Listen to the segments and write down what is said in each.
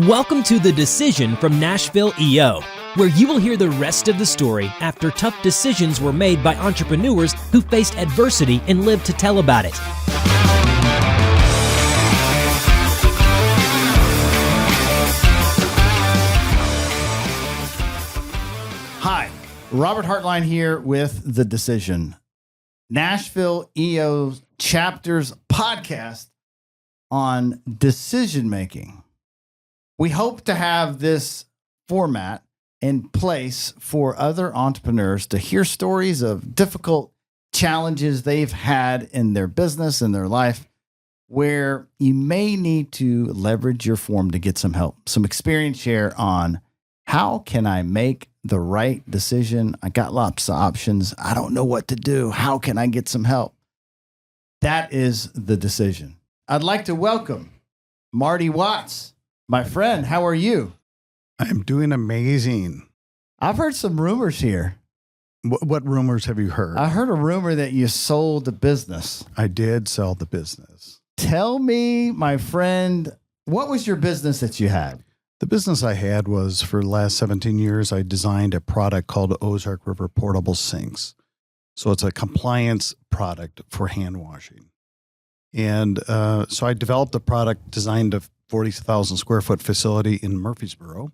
Welcome to The Decision from Nashville EO, where you will hear the rest of the story after tough decisions were made by entrepreneurs who faced adversity and lived to tell about it. Hi, Robert Hartline here with The Decision, Nashville EO Chapters podcast on decision making. We hope to have this format in place for other entrepreneurs to hear stories of difficult challenges they've had in their business and their life, where you may need to leverage your form to get some help, some experience share on how can I make the right decision? I got lots of options. I don't know what to do. How can I get some help? That is The Decision. I'd like to welcome Marty Watts. My friend, how are you? I'm doing amazing. I've heard some rumors here. What rumors have you heard? I heard a rumor that you sold the business. I did sell the business. Tell me, my friend, what was your business that you had? The business I had was, for the last 17 years, I designed a product called Ozark River Portable Sinks. So it's a compliance product for hand washing. And so I developed a product designed to 40,000 square foot facility in Murfreesboro.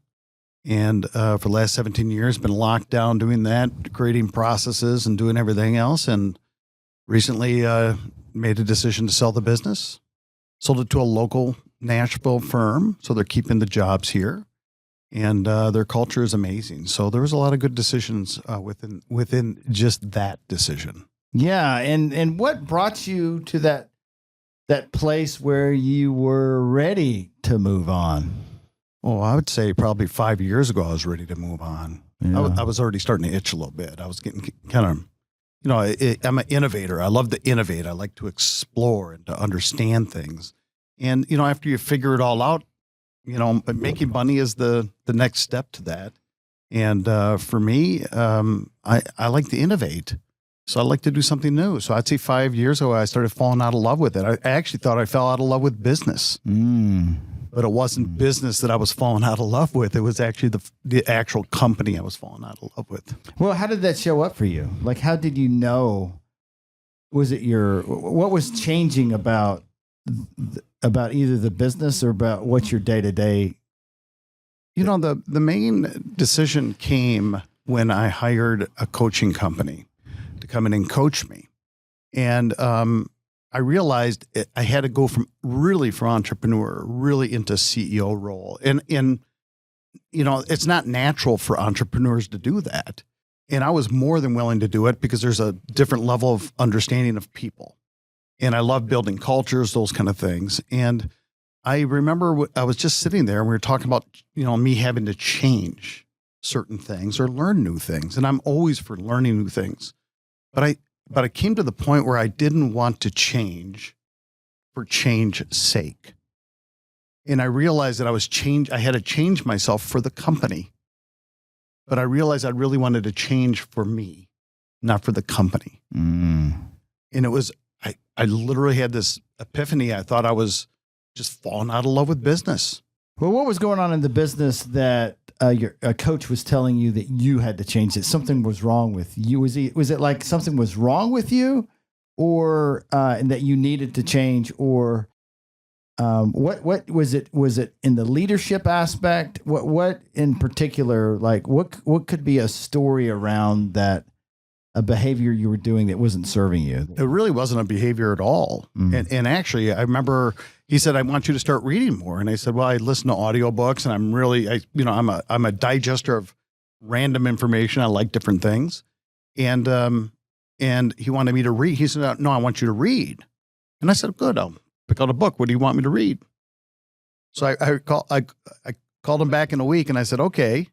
And for the last 17 years, been locked down doing that, creating processes and doing everything else. And recently made a decision to sell the business, sold it to a local Nashville firm. So they're keeping the jobs here, and their culture is amazing. So there was a lot of good decisions within just that decision. Yeah. And what brought you to that place where you were ready to move on? Oh, I would say probably 5 years ago, I was ready to move on. Yeah. I was already starting to itch a little bit. I was getting kind of, I'm an innovator. I love to innovate. I like to explore and to understand things. And, after you figure it all out, making money is the next step to that. And for me, I like to innovate. So I like to do something new. So I'd say 5 years ago, I started falling out of love with it. I actually thought I fell out of love with business. But it wasn't business that I was falling out of love with. It was actually the actual company I was falling out of love with. Well, how did that show up for you? Like, how did you know? What was changing about either the business or about what your day-to-day? The main decision came when I hired a coaching company to come in and coach me. And I realized I had to go from entrepreneur, really into CEO role. And it's not natural for entrepreneurs to do that. And I was more than willing to do it because there's a different level of understanding of people. And I love building cultures, those kind of things. And I remember I was just sitting there and we were talking about, me having to change certain things or learn new things. And I'm always for learning new things. But I came to the point where I didn't want to change for change's sake. And I realized that I had to change myself for the company. But I realized I really wanted to change for me, not for the company. And it was, I literally had this epiphany. I thought I was just falling out of love with business. Well, what was going on in the business that your coach was telling you that you had to change, that something was wrong with you? Was it like something was wrong with you, or and that you needed to change, or what was it? Was it in the leadership aspect? What in particular? Like what could be a story around that? A behavior you were doing that wasn't serving you? It really wasn't a behavior at all. And actually, I remember he said, I want you to start reading more. And I said, well, I listen to audiobooks and I'm a digester of random information. I like different things. And he wanted me to read. He said, no, I want you to read. And I said, good, I'll pick out a book. What do you want me to read? So I called him back in a week and I said, okay,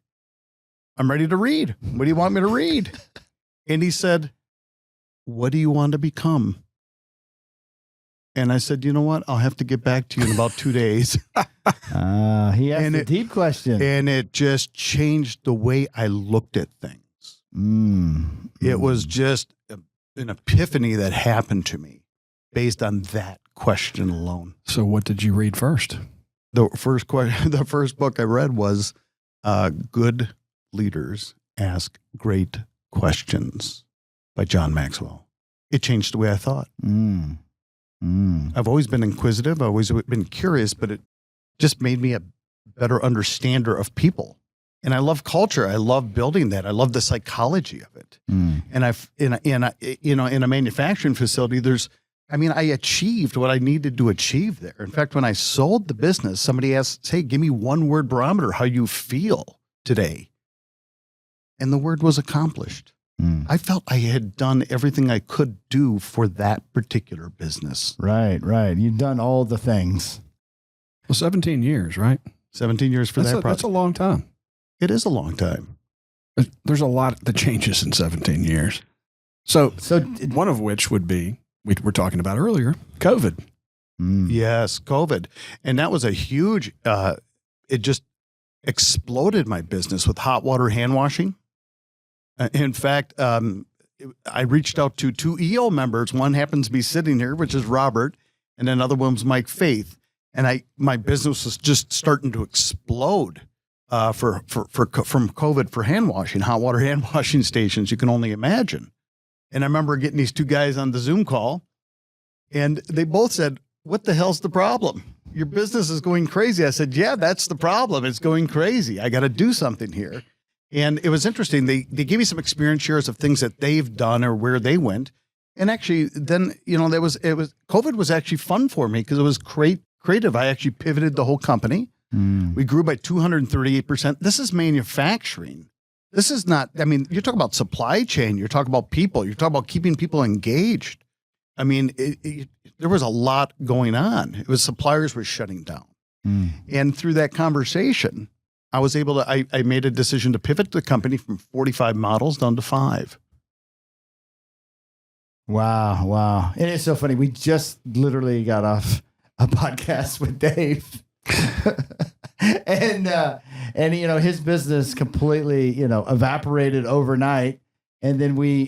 I'm ready to read. What do you want me to read? And he said, what do you want to become? And I said, you know what? I'll have to get back to you in about 2 days. He asked a deep question. And it just changed the way I looked at things. It was just an epiphany that happened to me based on that question alone. So what did you read first? the first book I read was Good Leaders Ask Great Questions by John Maxwell. It changed the way I thought. I've always been inquisitive. I've always been curious, but it just made me a better understander of people. And I love culture. I love building that. I love the psychology of it. And in a manufacturing facility, I achieved what I needed to achieve there. In fact, when I sold the business, somebody asked, hey, give me one word barometer, how you feel today. And the word was accomplished. I felt I had done everything I could do for that particular business. Right. You've done all the things. Well, 17 years, right? 17 years for that project. That's a long time. It is a long time. There's a lot that changes in 17 years. So one of which would be, we were talking about earlier, COVID. Yes, COVID. And that was a huge, it just exploded my business with hot water hand washing. In fact, I reached out to 2 EO members. One happens to be sitting here, which is Robert, and another one was Mike Faith. And my business was just starting to explode from COVID for hand washing, hot water hand washing stations. You can only imagine. And I remember getting these 2 guys on the Zoom call, and they both said, "What the hell's the problem? Your business is going crazy." I said, "Yeah, that's the problem. It's going crazy. I got to do something here." And it was interesting. They gave me some experience shares of things that they've done or where they went. And actually, then, COVID was actually fun for me because it was creative. I actually pivoted the whole company. We grew by 238%. This is manufacturing. This is not, you're talking about supply chain. You're talking about people. You're talking about keeping people engaged. There was a lot going on. It was suppliers were shutting down. And through that conversation, I was able to, I made a decision to pivot the company from 45 models down to 5. Wow. And it's so funny. We just literally got off a podcast with Dave. and his business completely, evaporated overnight. And then we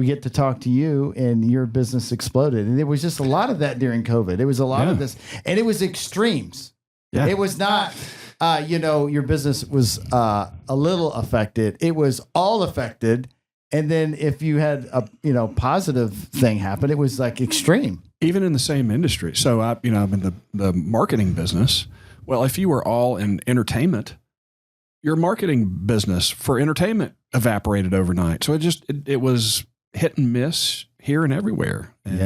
get to talk to you, and your business exploded. And there was just a lot of that during COVID. It was a lot of this, and it was extremes. Yeah. It was not, your business was a little affected. It was all affected. And then if you had a, positive thing happen, it was like extreme. Even in the same industry. So, I'm in the marketing business. Well, if you were all in entertainment, your marketing business for entertainment evaporated overnight. So it was hit and miss here and everywhere. And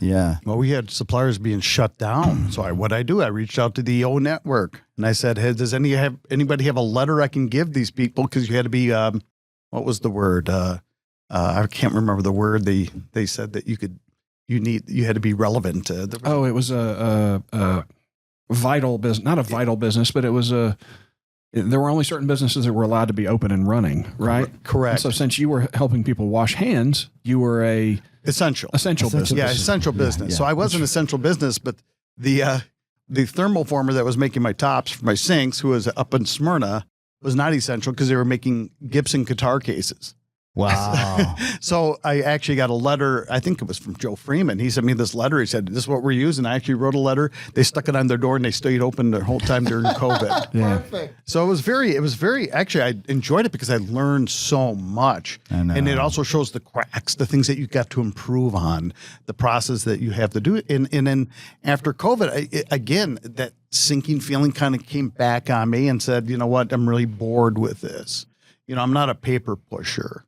yeah. Well, we had suppliers being shut down. So what I reached out to the EO network, and I said, "Hey, does anybody have a letter I can give these people?" Because you had to be, what was the word? I can't remember the word. They said that you had to be relevant. It was a vital business, not a vital business, but it was there were only certain businesses that were allowed to be open and running, right? Correct. And so since you were helping people wash hands, you were essential business. Yeah, essential business. Yeah. So I was an essential business, but the thermoformer that was making my tops for my sinks, who was up in Smyrna, was not essential because they were making Gibson guitar cases. Wow. So I actually got a letter, I think it was from Joe Freeman. He sent me this letter. He said, "This is what we're using." I actually wrote a letter. They stuck it on their door and they stayed open the whole time during COVID. Yeah. Perfect. So it was very, actually, I enjoyed it because I learned so much. I know. And it also shows the cracks, the things that you got to improve on, the process that you have to do. And then after COVID, again, that sinking feeling kind of came back on me and said, "You know what? I'm really bored with this. I'm not a paper pusher.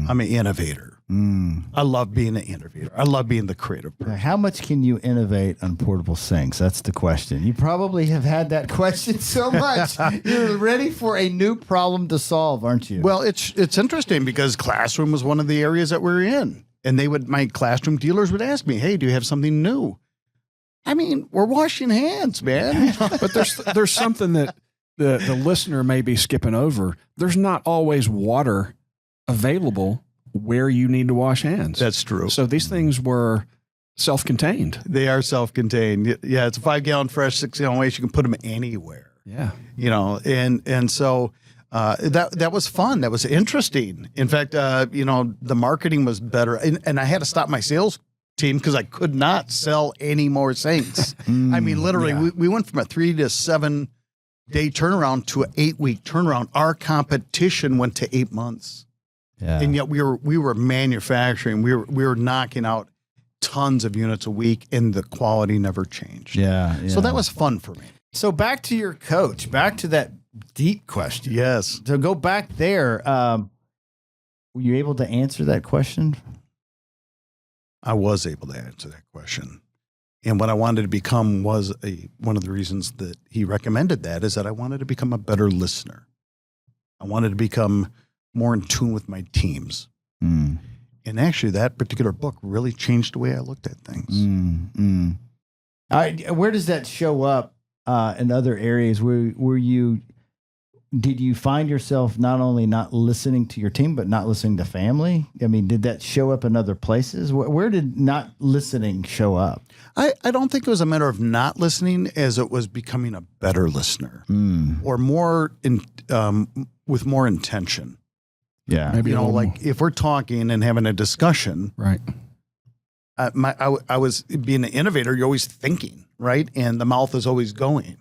I'm an innovator. I love being an innovator. I love being the creative person." How much can you innovate on portable sinks? That's the question. You probably have had that question so much. You're ready for a new problem to solve, aren't you? Well, it's interesting because classroom was one of the areas that we're in. And my classroom dealers would ask me, "Hey, do you have something new?" We're washing hands, man. But there's something that the listener may be skipping over. There's not always water available where you need to wash hands. That's true. So these things were self-contained. They are self-contained. Yeah, it's a 5-gallon fresh, 6-gallon waste. You can put them anywhere. Yeah. And so that was fun. That was interesting. In fact, the marketing was better. And I had to stop my sales team because I could not sell any more sinks. I mean, literally, we went from a 3 to 7 day turnaround to an 8-week turnaround. Our competition went to 8 months. Yeah. And yet we were manufacturing. We were knocking out tons of units a week, and the quality never changed. Yeah. So that was fun for me. So back to your coach, back to that deep question. Yes. So go back there. Were you able to answer that question? I was able to answer that question. And what I wanted to become was one of the reasons that he recommended that is that I wanted to become a better listener. I wanted to become more in tune with my teams. And actually, that particular book really changed the way I looked at things. Where does that show up in other areas? Did you find yourself not only not listening to your team, but not listening to family? I mean, did that show up in other places? Where did not listening show up? I don't think it was a matter of not listening as it was becoming a better listener or more with more intention. Yeah. Maybe like if we're talking and having a discussion, right. I was being an innovator. You're always thinking, right? And the mouth is always going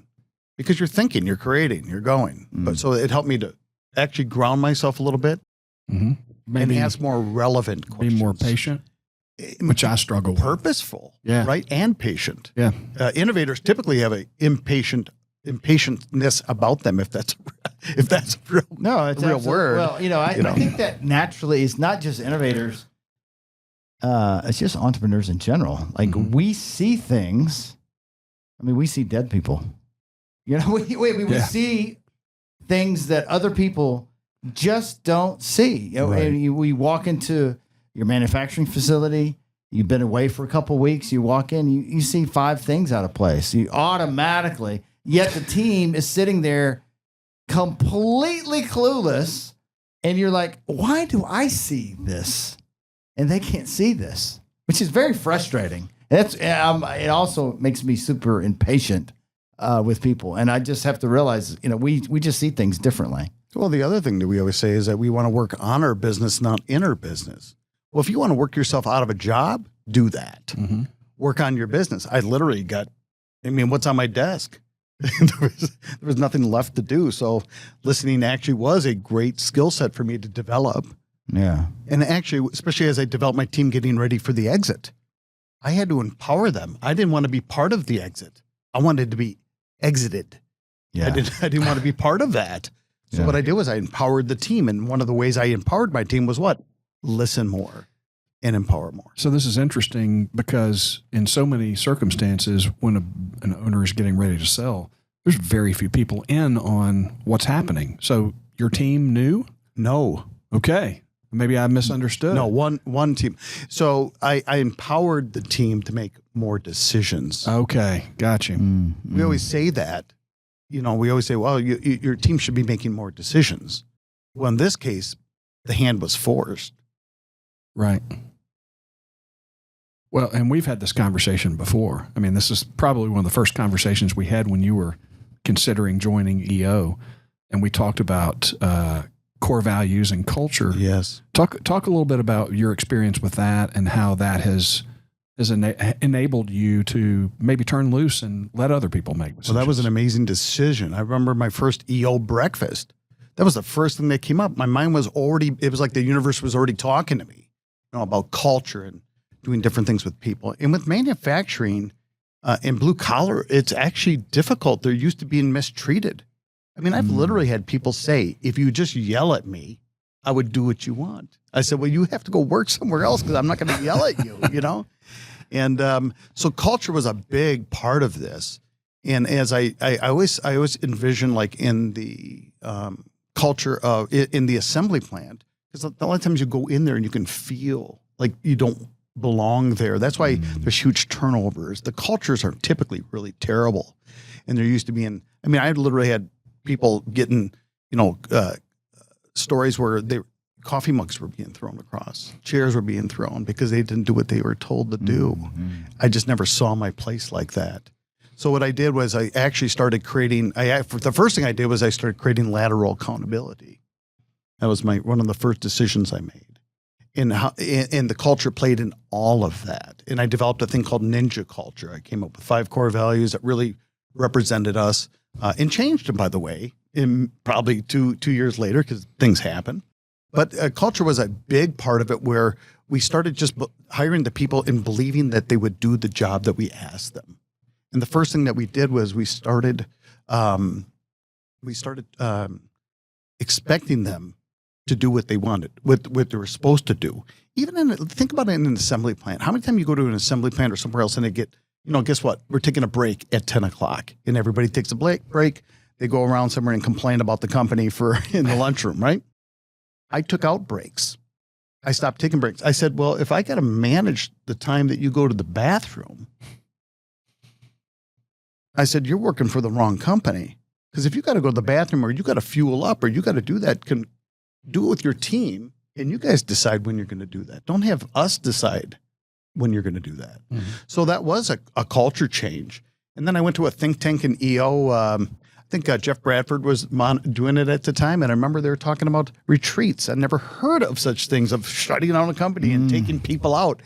because you're thinking, you're creating, you're going. But so it helped me to actually ground myself a little bit and ask more relevant questions. Be more patient, which I struggle with. Purposeful, Yeah. right? And patient. Yeah. Innovators typically have a impatientness about them, if that's a real, It's real word. Well, I think that naturally it's not just innovators. It's just entrepreneurs in general. Like we see things. I mean, we see dead people. We see things that other people just don't see. And we walk into your manufacturing facility. You've been away for a couple of weeks. You walk in, you see 5 things out of place. You automatically. Yet the team is sitting there completely clueless. And you're like, why do I see this? And they can't see this, which is very frustrating. It also makes me super impatient with people. And I just have to realize, we just see things differently. Well, the other thing that we always say is that we want to work on our business, not in our business. Well, if you want to work yourself out of a job, do that. Work on your business. I literally what's on my desk? there was nothing left to do. So listening actually was a great skill set for me to develop. Yeah. And actually, especially as I developed my team getting ready for the exit, I had to empower them. I didn't want to be part of the exit. I wanted to be exited. Yeah. I didn't want to be part of that. So what I did was I empowered the team. And one of the ways I empowered my team was what? Listen more and empower more. So this is interesting because in so many circumstances, when an owner is getting ready to sell, there's very few people in on what's happening. So your team knew? No. Okay. Maybe I misunderstood. No, one team. So I empowered the team to make more decisions. Okay. Got you. We always say that. We always say, well, your team should be making more decisions. Well, in this case, the hand was forced. Right. Well, and we've had this conversation before. I mean, this is probably one of the first conversations we had when you were considering joining EO, and we talked about core values and culture. Yes. Talk a little bit about your experience with that and how that has enabled you to maybe turn loose and let other people make decisions. Well, that was an amazing decision. I remember my first EO breakfast. That was the first thing that came up. My mind was it was like the universe was already talking to me, about culture and doing different things with people. And with manufacturing and blue collar, it's actually difficult. They're used to being mistreated. I mean, I've literally had people say, if you just yell at me, I would do what you want. I said, well, you have to go work somewhere else because I'm not going to yell at you, And so culture was a big part of this. And as I always envision, like in the culture of in the assembly plant, because a lot of times you go in there and you can feel like you don't belong there. That's why there's huge turnovers. The cultures are typically really terrible. And they're used to being, I literally had people getting, stories where coffee mugs were being thrown across, chairs were being thrown because they didn't do what they were told to do. I just never saw my place like that. So what I did was I actually started creating, the first thing I did was I started creating lateral accountability. That was one of the first decisions I made. and the culture played in all of that. And I developed a thing called ninja culture. I came up with 5 core values that really represented us and changed them, by the way, in probably two years later because things happen. But culture was a big part of it, where we started just hiring the people and believing that they would do the job that we asked them. And the first thing that we did was we started expecting them to do what they wanted, what they were supposed to do. Even think about it in an assembly plant. How many times you go to an assembly plant or somewhere else and they get, guess what? We're taking a break at 10 o'clock, and everybody takes a break. They go around somewhere and complain about the company in the lunchroom, right? I took out breaks. I stopped taking breaks. I said, well, if I got to manage the time that you go to the bathroom, I said, you're working for the wrong company. Because if you got to go to the bathroom, or you got to fuel up, or you got to do that, do it with your team, and you guys decide when you're going to do that. Don't have us decide when you're going to do that. Mm-hmm. So that was a culture change. And then I went to a think tank in EO. I think Jeff Bradford was doing it at the time. And I remember they were talking about retreats. I'd never heard of such things, of shutting down a company and taking people out.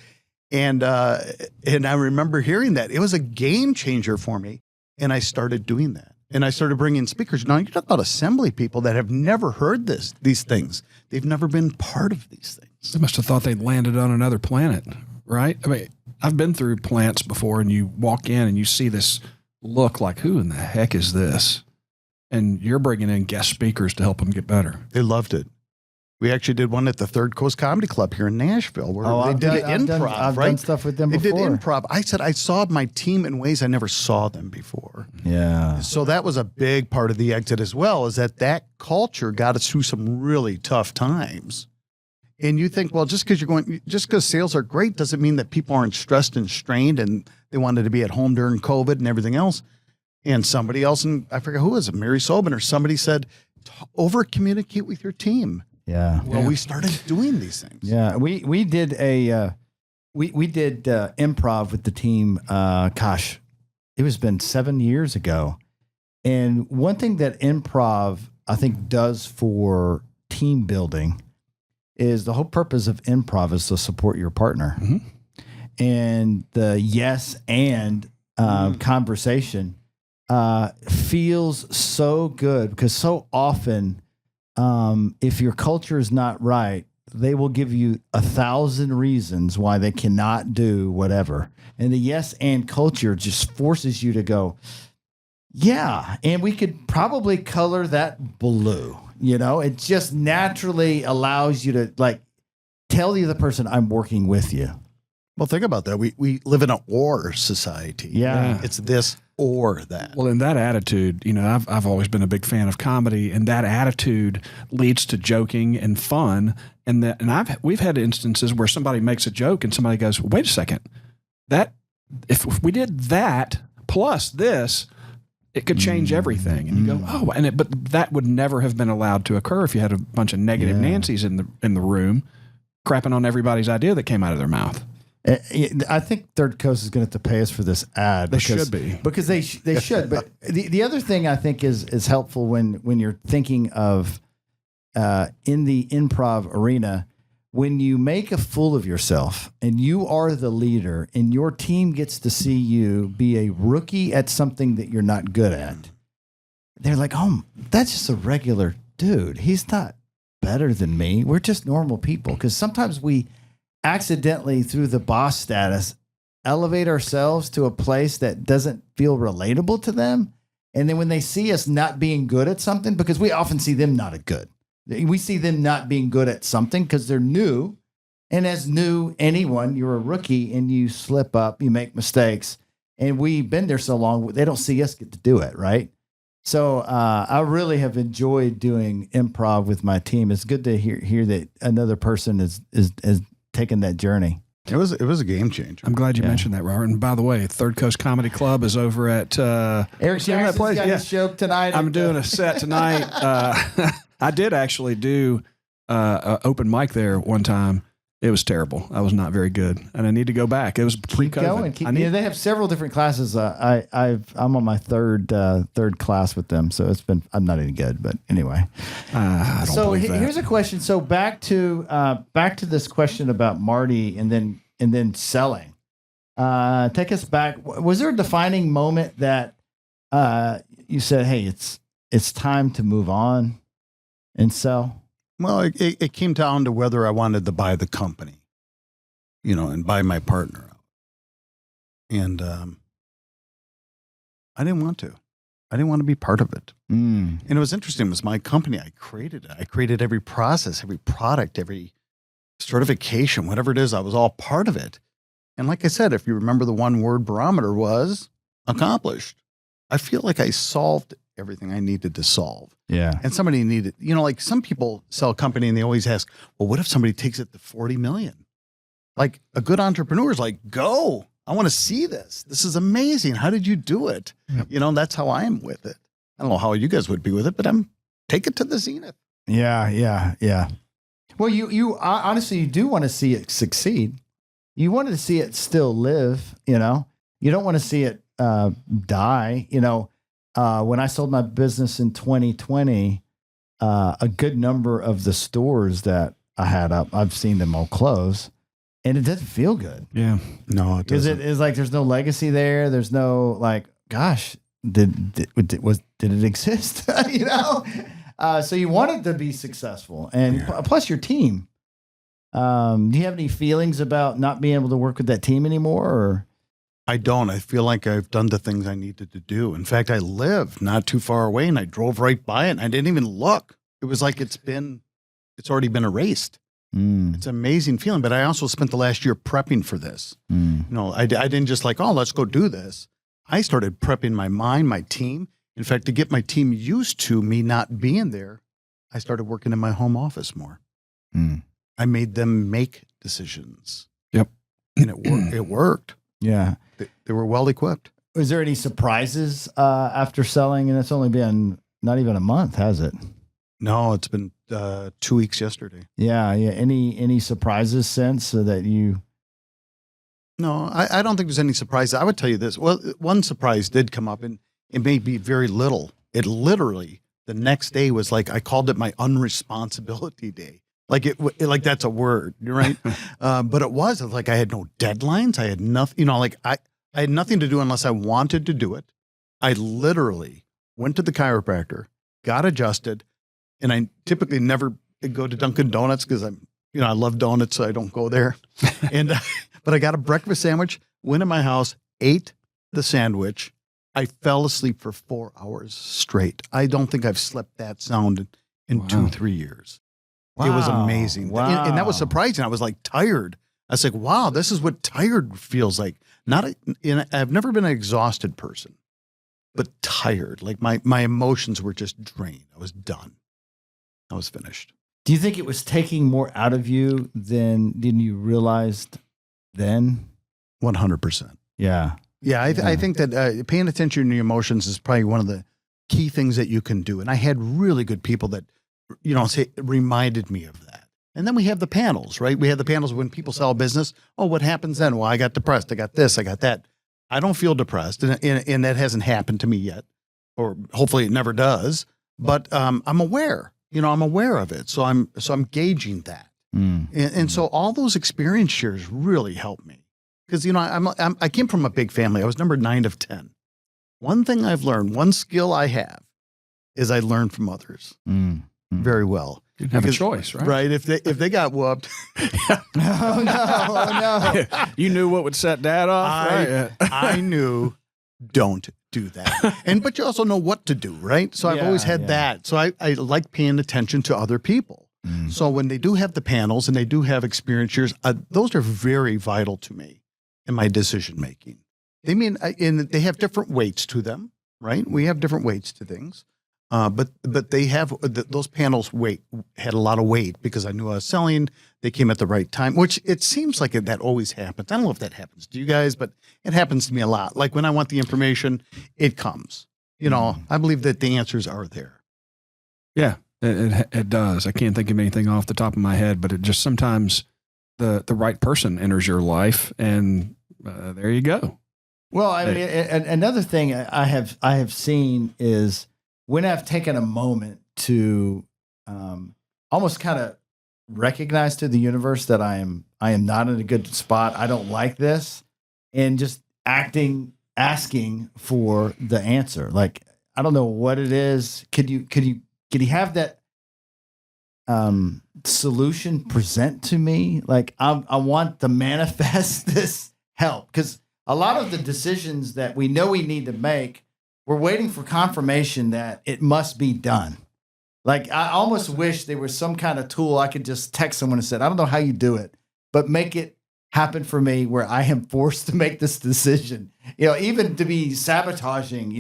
And I remember hearing that. It was a game changer for me. And I started doing that. And I started bringing speakers. Now, you talk about assembly people that have never heard these things. They've never been part of these things. They must have thought they'd landed on another planet, right? I mean, I've been through plants before, and you walk in and you see this look like, who in the heck is this? And you're bringing in guest speakers to help them get better. They loved it. We actually did one at the Third Coast Comedy Club here in Nashville, where they did improv. I've done stuff with them before. They did improv. I said I saw my team in ways I never saw them before. Yeah. So that was a big part of the exit as well, is that culture got us through some really tough times. And you think, well, just because sales are great doesn't mean that people aren't stressed and strained and they wanted to be at home during COVID and everything else. And somebody else, and I forget who was it, Mary Sobin or somebody said, over-communicate with your team. Yeah. Well, we started doing these things. Yeah, we did we did improv with the team. It was been 7 years ago, and one thing that improv I think does for team building is the whole purpose of improv is to support your partner, and the yes and conversation feels so good, because so often. If your culture is not right, they will give you 1,000 reasons why they cannot do whatever. And the yes and culture just forces you to go, yeah, and we could probably color that blue. It just naturally allows you to tell the other person, I'm working with you. Well, think about that. We live in an or society. Yeah. It's this or that. Well, in that attitude, I've always been a big fan of comedy, and that attitude leads to joking and fun. And we've had instances where somebody makes a joke and somebody goes, wait a second, that if we did that plus this, it could change everything. And you go, but that would never have been allowed to occur if you had a bunch of negative Nancys in the room crapping on everybody's idea that came out of their mouth. I think Third Coast is going to have to pay us for this ad. They should be. Because they should. But the other thing I think is helpful when you're thinking of in the improv arena, when you make a fool of yourself and you are the leader and your team gets to see you be a rookie at something that you're not good at, they're like, oh, that's just a regular dude. He's not better than me. We're just normal people. Because sometimes we accidentally, through the boss status, elevate ourselves to a place that doesn't feel relatable to them. And then when they see us not being good at something, because we often see them not good. We see them not being good at something because they're new. And as new anyone, you're a rookie and you slip up, you make mistakes. And we've been there so long, they don't see us get to do it, right? So I really have enjoyed doing improv with my team. It's good to hear that another person is taking that journey. It was a game changer. I'm glad you mentioned that, Robert. And by the way, Third Coast Comedy Club is over at Eric Jackson's got a show tonight. I'm doing a set tonight. I did actually do an open mic there one time, It was terrible. I was not very good, and I need to go back. It was pre-COVID. Keep going. They have several different classes. I'm on my third class with them, so I'm not any good, but anyway. I don't believe that. Here's a question. So back to this question about Marty, and then selling. Take us back. Was there a defining moment that you said, "Hey, it's time to move on and sell"? Well, it came down to whether I wanted to buy the company, and buy my partner out. And I didn't want to. I didn't want to be part of it. And it was interesting. It was my company. I created it. I created every process, every product, every certification, whatever it is. I was all part of it. And like I said, if you remember, the one word barometer was accomplished. I feel like I solved everything I needed to solve. Yeah. And somebody needed, like some people sell a company and they always ask, well, what if somebody takes it to 40 million? Like a good entrepreneur is like, go, I want to see this. This is amazing. How did you do it? Yep. That's how I am with it. I don't know how you guys would be with it, but take it to the zenith. Yeah. Well, you honestly, you do want to see it succeed. You want to see it still live, you don't want to see it die, when I sold my business in 2020, a good number of the stores that I had up, I've seen them all close, and it doesn't feel good. Yeah. No, it doesn't. It's like there's no legacy there. There's no like, gosh, did it exist? So you wanted to be successful, and plus your team. Do you have any feelings about not being able to work with that team anymore, or? I don't. I feel like I've done the things I needed to do. In fact, I live not too far away, and I drove right by it, and I didn't even look. It was like it's already been erased. It's an amazing feeling. But I also spent the last year prepping for this. I didn't just like, oh, let's go do this. I started prepping my mind, my team. In fact, to get my team used to me not being there, I started working in my home office more. I made them make decisions. Yep. And it worked. Yeah. They were well equipped. Was there any surprises after selling? And it's only been not even a month, has it? No, it's been 2 weeks yesterday. Yeah. Any surprises since that you? No, I don't think there's any surprises. I would tell you this. Well, one surprise did come up, and it may be very little. It literally, the next day was like, I called it my unresponsibility day. Like like that's a word, right? But it was like I had no deadlines. I had nothing, I had nothing to do unless I wanted to do it. I literally went to the chiropractor, got adjusted, and I typically never go to Dunkin' Donuts because I love donuts, so I don't go there. But I got a breakfast sandwich, went in my house, ate the sandwich. I fell asleep for 4 hours straight. I don't think I've slept that sound in 2-3 years. Wow. It was amazing. Wow. And that was surprising. I was like tired. I was like, wow, this is what tired feels like. I've never been an exhausted person, but tired. Like my emotions were just drained. I was done. I was finished. Do you think it was taking more out of you than you realized then? 100%. Yeah. Yeah. I think that paying attention to your emotions is probably one of the key things that you can do. And I had really good people that, reminded me of that. And then we have the panels, right? We have the panels when people sell a business. Oh, what happens then? Well, I got depressed. I got this. I got that. I don't feel depressed. And that hasn't happened to me yet, or hopefully it never does. But I'm aware. I'm aware of it. So I'm gauging that. And so all those experience shares really helped me. Because, I came from a big family. I was number 9 of 10. One thing I've learned, one skill I have, is I learn from others very well. You have a choice, right? Right. If they got whooped. No. You knew what would set Dad off, right? I knew don't do that. But you also know what to do, right? So I've always had that. So I like paying attention to other people. So when they do have the panels and they do have experience shares, those are very vital to me in my decision making. They mean, and they have different weights to them, right? We have different weights to things. But they have those panels had a lot of weight because I knew I was selling. They came at the right time, which it seems like that always happens. I don't know if that happens to you guys, but it happens to me a lot. Like when I want the information, it comes. I believe that the answers are there. Yeah, it does. I can't think of anything off the top of my head, but it just sometimes the right person enters your life, and there you go. Well, I mean, another thing I have seen is when I've taken a moment to almost kind of recognize to the universe that I am not in a good spot. I don't like this, and just asking for the answer. Like, I don't know what it is. Could you have that solution present to me? Like, I want to manifest this help, because a lot of the decisions that we know we need to make, we're waiting for confirmation that it must be done. Like, I almost wish there was some kind of tool I could just text someone and said, I don't know how you do it, but make it happen for me where I am forced to make this decision. Even to be sabotaging,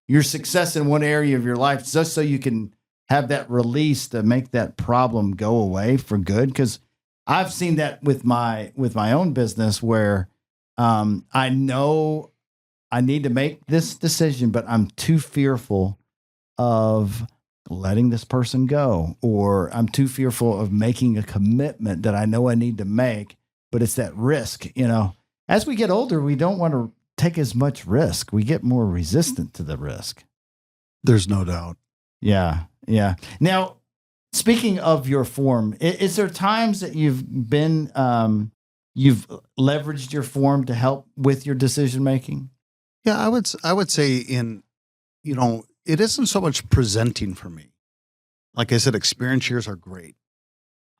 your success in one area of your life just so you can have that release to make that problem go away for good. Because I've seen that with my own business where I know I need to make this decision, but I'm too fearful of letting this person go, or I'm too fearful of making a commitment that I know I need to make, but it's that risk. As we get older, we don't want to take as much risk. We get more resistant to the risk. There's no doubt. Yeah. Yeah. Now, speaking of your form, is there times that you've leveraged your form to help with your decision making? Yeah, I would say it isn't so much presenting for me. Like I said, experience years are great.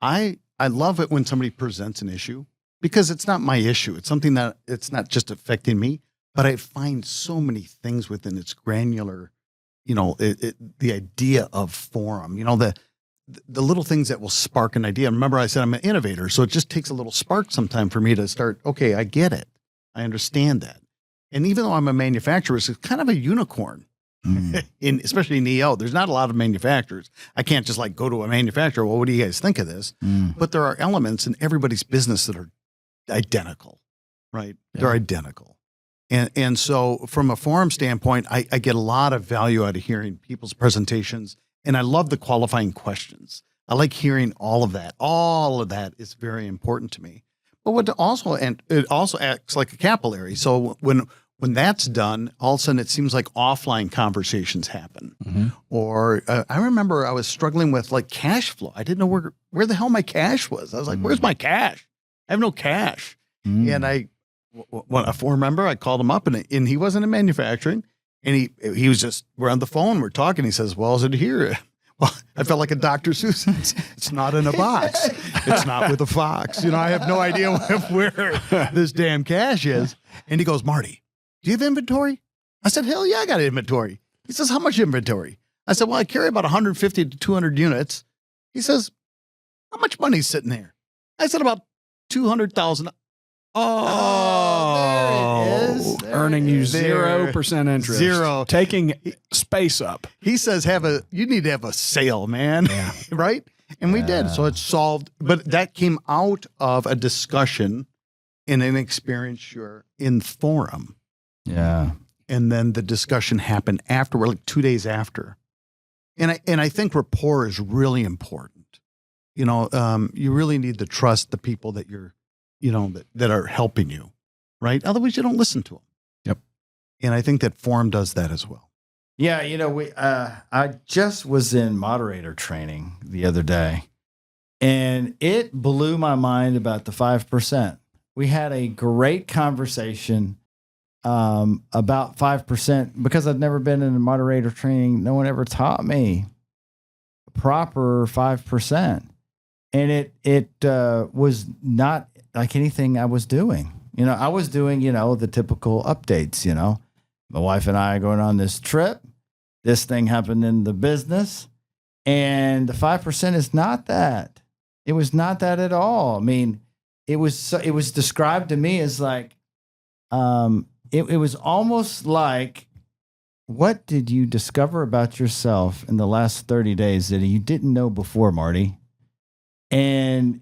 I love it when somebody presents an issue, because it's not my issue. It's something that it's not just affecting me, but I find so many things within its granular, the idea of forum, the little things that will spark an idea. Remember, I said I'm an innovator, so it just takes a little spark sometime for me to start, okay, I get it. I understand that. And even though I'm a manufacturer, it's kind of a unicorn. Especially in EO, there's not a lot of manufacturers. I can't just go to a manufacturer. Well, what do you guys think of this? But there are elements in everybody's business that are identical, right? Yeah. They're identical. And so from a forum standpoint, I get a lot of value out of hearing people's presentations, and I love the qualifying questions. I like hearing all of that. All of that is very important to me. But it also acts like a capillary. So when that's done, all of a sudden it seems like offline conversations happen. Mm-hmm. Or I remember I was struggling with cash flow. I didn't know where the hell my cash was. I was like, where's my cash? I have no cash. And when a forum member, I called him up, and he wasn't in manufacturing. And he was just, we're on the phone, we're talking. He says, well, is it here? Well, I felt like a Dr. Seuss. It's not in a box. It's not with a fox. I have no idea where this damn cash is. And he goes, Marty, do you have inventory? I said, hell yeah, I got inventory. He says, how much inventory? I said, well, I carry about 150 to 200 units. He says, how much money's sitting there? I said, about 200,000. Oh, there it is. Earning you 0% interest. Zero. Taking space up. He says, you need to have a sale, man. Yeah. Right? And we did. So it's solved. But that came out of a discussion in an experience in forum. Yeah. And then the discussion happened afterward, 2 days after. And I think rapport is really important. You really need to trust the people that you're, that are helping you, right? Otherwise, you don't listen to them. Yep. And I think that forum does that as well. Yeah, I just was in moderator training the other day, and it blew my mind about the 5%. We had a great conversation about 5%, because I've never been in a moderator training. No one ever taught me proper 5%. And it was not like anything I was doing. I was doing, the typical updates, my wife and I are going on this trip. This thing happened in the business, and the 5% is not that. It was not that at all. I mean, it was described to me as like, it was almost like, what did you discover about yourself in the last 30 days that you didn't know before, Marty? And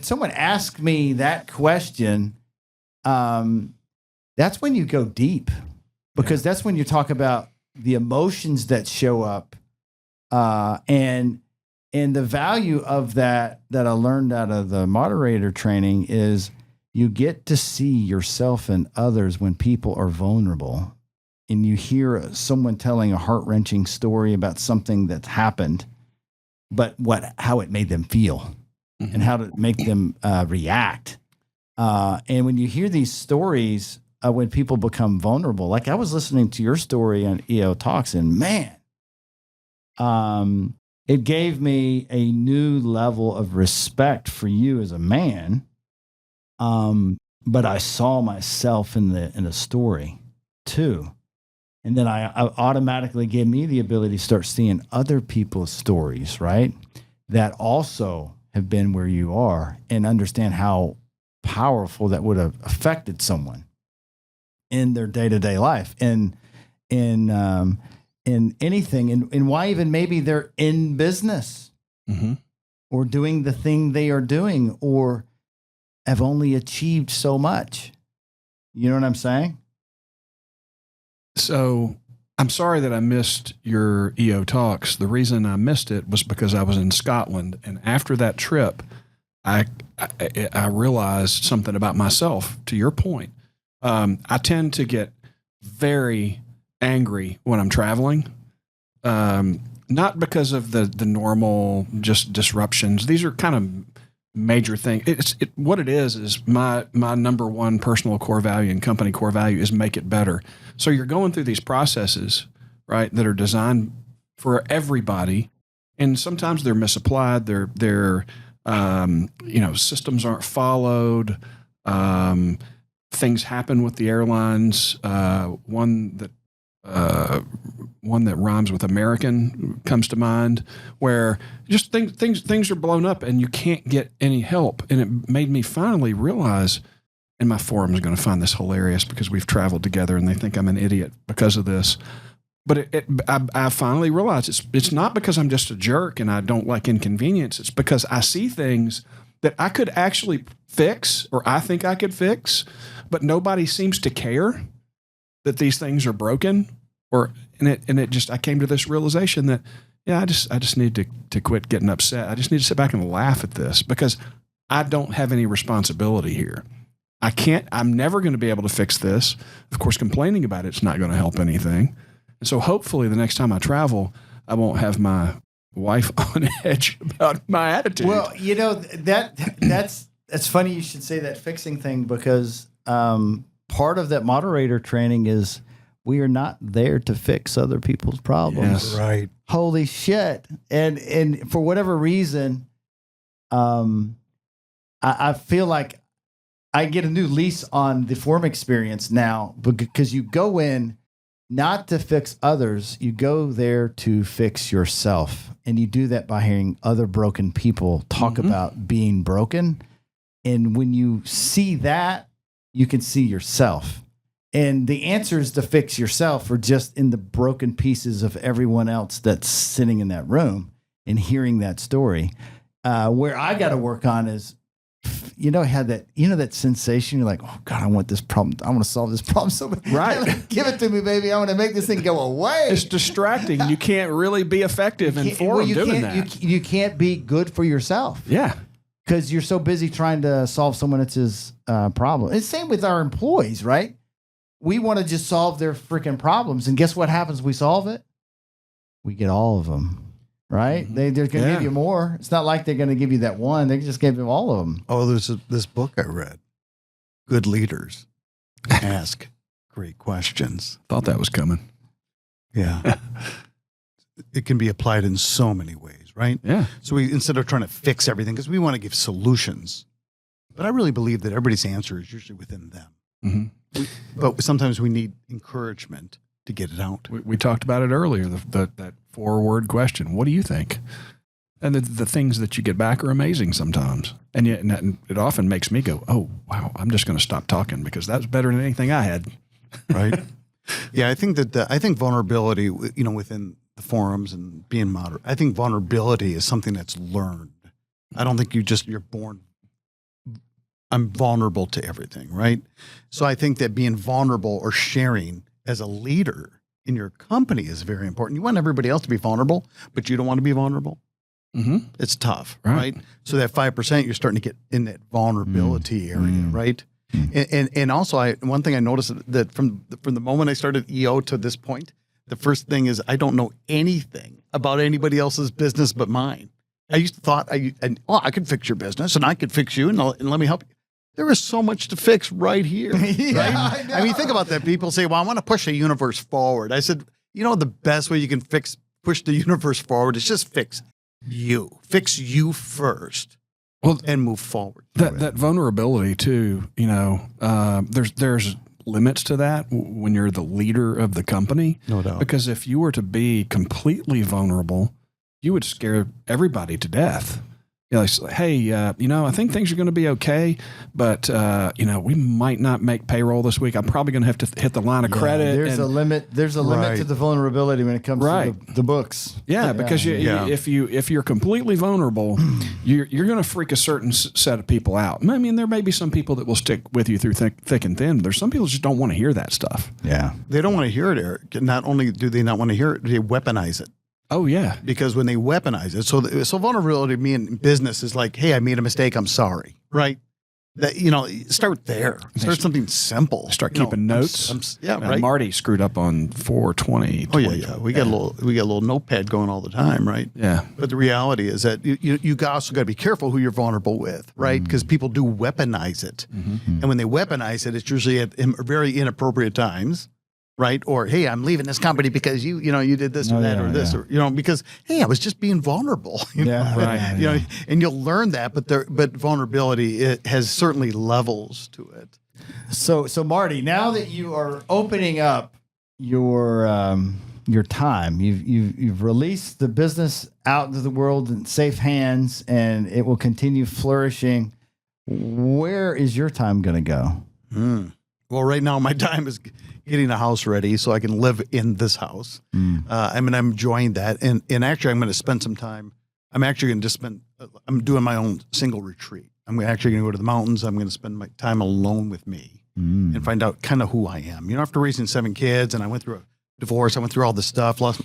someone asked me that question, that's when you go deep, because that's when you talk about the emotions that show up. And And the value of that I learned out of the moderator training is you get to see yourself and others when people are vulnerable. And you hear someone telling a heart-wrenching story about something that's happened, but how it made them feel and how to make them react. And when you hear these stories, when people become vulnerable, like I was listening to your story on EO Talks, and man, it gave me a new level of respect for you as a man. But I saw myself in the story too. And then I automatically gave me the ability to start seeing other people's stories, right? That also have been where you are, and understand how powerful that would have affected someone in their day-to-day life and in anything. And why even maybe they're in business or doing the thing they are doing, or have only achieved so much. You know what I'm saying? So I'm sorry that I missed your EO Talks. The reason I missed it was because I was in Scotland. And after that trip, I realized something about myself, to your point. I tend to get very angry when I'm traveling. Not because of the normal just disruptions. These are kind of major thing. What it is my number one personal core value and company core value is make it better. So you're going through these processes, right, that are designed for everybody, and sometimes they're misapplied. They're systems aren't followed. Things happen with the airlines. One that rhymes with American comes to mind, where just things are blown up and you can't get any help. And it made me finally realize, and my forum is going to find this hilarious because we've traveled together and they think I'm an idiot because of this. But I finally realized it's not because I'm just a jerk and I don't like inconvenience. It's because I see things that I could actually fix, or I think I could fix, but nobody seems to care that these things are broken. I came to this realization that, I just need to quit getting upset. I just need to sit back and laugh at this, because I don't have any responsibility here. I'm never going to be able to fix this. Of course, complaining about it's not going to help anything. And so hopefully the next time I travel, I won't have my wife on edge about my attitude. Well, that's funny you should say that fixing thing, because part of that moderator training is we are not there to fix other people's problems. Yes. Right. Holy shit. And for whatever reason, I feel like I get a new lease on the forum experience now, because you go in not to fix others, you go there to fix yourself. And you do that by hearing other broken people talk about being broken. And when you see that, you can see yourself. And the answers to fix yourself are just in the broken pieces of everyone else that's sitting in that room and hearing that story. Where I got to work on is, that sensation. You're like, oh God, I want this problem. I want to solve this problem. So right. Give it to me, baby. I want to make this thing go away. It's distracting. You can't really be effective in forum doing that. You can't be good for yourself. Yeah. Because you're so busy trying to solve someone else's problem. It's the same with our employees, right? We want to just solve their freaking problems. And guess what happens? We solve it. We get all of them, right? They're going to give you more. It's not like they're going to give you that one. They just gave you all of them. Oh, there's this book I read, Good Leaders Ask Great Questions. Thought that was coming. Yeah. It can be applied in so many ways, right? Yeah. So instead of trying to fix everything, because we want to give solutions, but I really believe that everybody's answer is usually within them. Mm-hmm. But sometimes we need encouragement to get it out. We talked about it earlier, that 4-word question. What do you think? And the things that you get back are amazing sometimes. And yet it often makes me go, oh, wow, I'm just going to stop talking because that's better than anything I had. Right. Yeah, I think I think vulnerability, within the forums and being moderate, I think vulnerability is something that's learned. I don't think you're born. I'm vulnerable to everything, right? So I think that being vulnerable or sharing as a leader in your company is very important. You want everybody else to be vulnerable, but you don't want to be vulnerable. It's tough, Right. right? So that 5%, you're starting to get in that vulnerability area, right? And also, one thing I noticed that from the moment I started EO to this point, the first thing is I don't know anything about anybody else's business but mine. I used to thought I could fix your business and I could fix you and let me help you. There is so much to fix right here. Right? I mean, think about that. People say, well, I want to push the universe forward. I said, the best way you can push the universe forward is just fix you. Fix you first. Well, and move forward. That vulnerability too, there's limits to that when you're the leader of the company. No doubt. Because if you were to be completely vulnerable, you would scare everybody to death. Like, hey, I think things are going to be okay, but we might not make payroll this week. I'm probably going to have to hit the line of credit. There's a limit. There's a limit to the vulnerability when it comes to the books. Yeah, because if you're completely vulnerable, you're going to freak a certain set of people out. I mean, there may be some people that will stick with you through thick and thin. But there's some people that just don't want to hear that stuff. Yeah, they don't want to hear it, Eric. Not only do they not want to hear it, they weaponize it. Oh, yeah. Because when they weaponize it, so vulnerability to me in business is like, hey, I made a mistake. I'm sorry. Right? That, start there. Start something simple. Start keeping notes. Right. Marty screwed up on 4/20. Oh, yeah. We got a little notepad going all the time, right? Yeah. But the reality is that you also got to be careful who you're vulnerable with, right? Because people do weaponize it. And when they weaponize it, it's usually at very inappropriate times. Right. Or, hey, I'm leaving this company because you did this or that or this or, because, hey, I was just being vulnerable. Right. And you'll learn that. But vulnerability, it has certainly levels to it. So Marty, now that you are opening up your time, you've released the business out into the world in safe hands and it will continue flourishing. Where is your time going to go? Well, right now my time is getting a house ready so I can live in this house. I'm enjoying that. And actually, I'm going to spend some time. I'm actually going to I'm doing my own single retreat. I'm actually going to go to the mountains. I'm going to spend my time alone with me and find out kind of who I am. After raising 7 kids and I went through a divorce, I went through all this stuff, lost,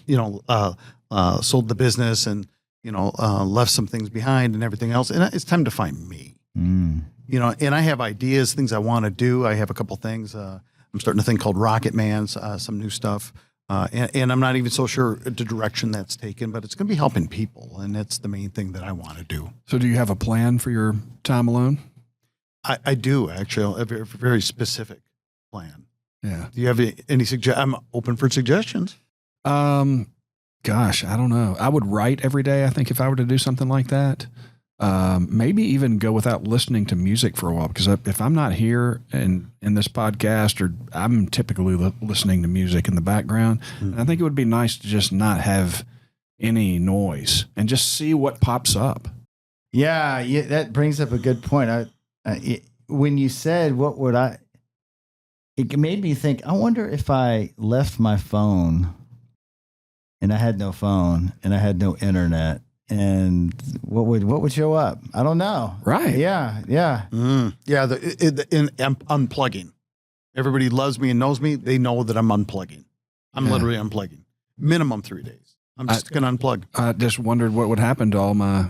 sold the business and, left some things behind and everything else. And it's time to find me. And I have ideas, things I want to do. I have a couple things. I'm starting a thing called Rocket Man, some new stuff. And I'm not even so sure the direction that's taken, but it's going to be helping people. And that's the main thing that I want to do. So do you have a plan for your time alone? I do, actually. A very, very specific plan. Yeah. Do you have any suggestions? I'm open for suggestions. Gosh, I don't know. I would write every day, I think, if I were to do something like that. Maybe even go without listening to music for a while, because if I'm not here in this podcast, or I'm typically listening to music in the background, and I think it would be nice to just not have any noise and just see what pops up. Yeah, that brings up a good point. When you said, it made me think, I wonder if I left my phone and I had no phone and I had no internet, and what would show up? I don't know. Right. Yeah. Yeah. Yeah. I'm unplugging. Everybody loves me and knows me. They know that I'm unplugging. I'm literally unplugging. Minimum 3 days. I'm just going to unplug. I just wondered what would happen to all my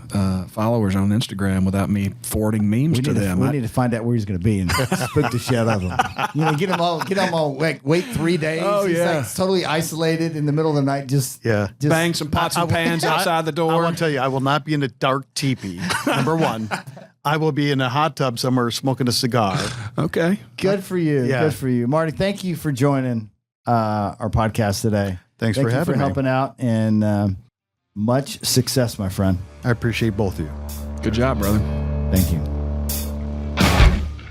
followers on Instagram without me forwarding memes to them. We need to find out where he's going to be and spook the shit out of him. Get them all. Wait 3 days. Oh, he's yeah. like totally isolated in the middle of the night. Just bang some pots and pans outside the door. I want to tell you, I will not be in a dark teepee. Number one. I will be in a hot tub somewhere smoking a cigar. Okay. Good for you. Yeah. Good for you. Marty, thank you for joining our podcast today. Thank you for helping out, and much success, my friend. I appreciate both of you. Good job, brother. Thank you.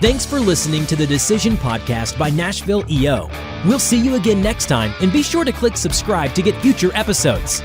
Thanks for listening to the Decision Podcast by Nashville EO. We'll see you again next time, and be sure to click subscribe to get future episodes.